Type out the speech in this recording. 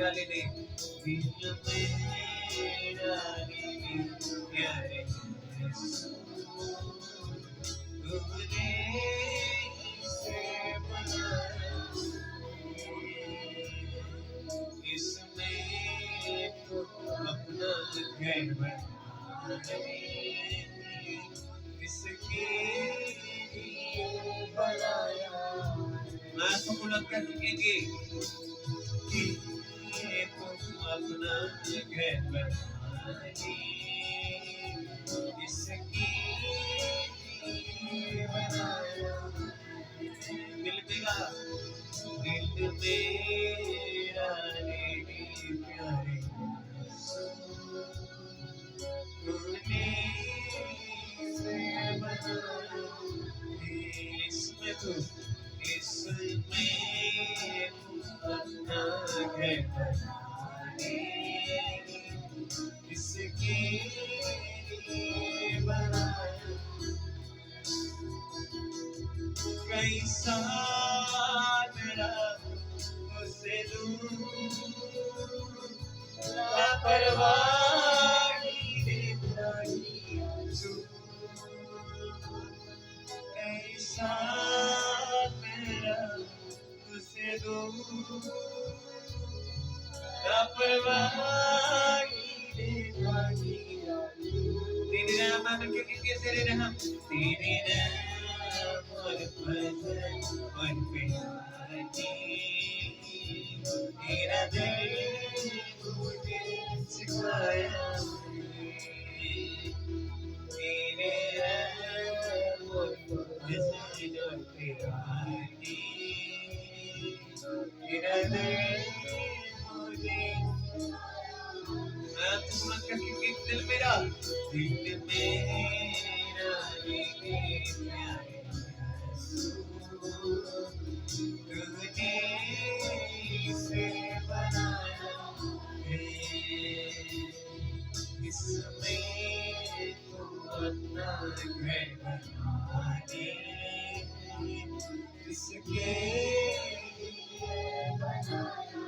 मेरा ले ले, दिल मेरा ले ले प्यारे यीशु, तुमने इसे बनाया, इसमें तो अपना घर बना ले, इसके लिए बनाया। मैं तो बुलंद कर लिखेंगे कि ये तुम अपना घर बना ले, इसके लिए बनाया। दिल मेरा ले ले प्यारे यीशु, तूने इसे बनाया, इसमें तू अपना घर बना ले, इसके लिए बनाया। कैसा मेरा तुझसे दूर, लापरवाही देता यीशु, कैसा मेरा तुझसे दूर, लापरवाही देता यीशु। तेरे नाम के तेरे नाम, तेरे नाम और फजल और प्यारी, तेरा दर्द मुझे सिखाया, तेरे नाम और फजल और प्यारी, तेरा दर्द मुझे। तुम करके दिल मेरा ले ले प्यारे यीशु, तुझे इसे बनाया है, इसमें तुम अपना घर बना ले, इसके लिए बनाया।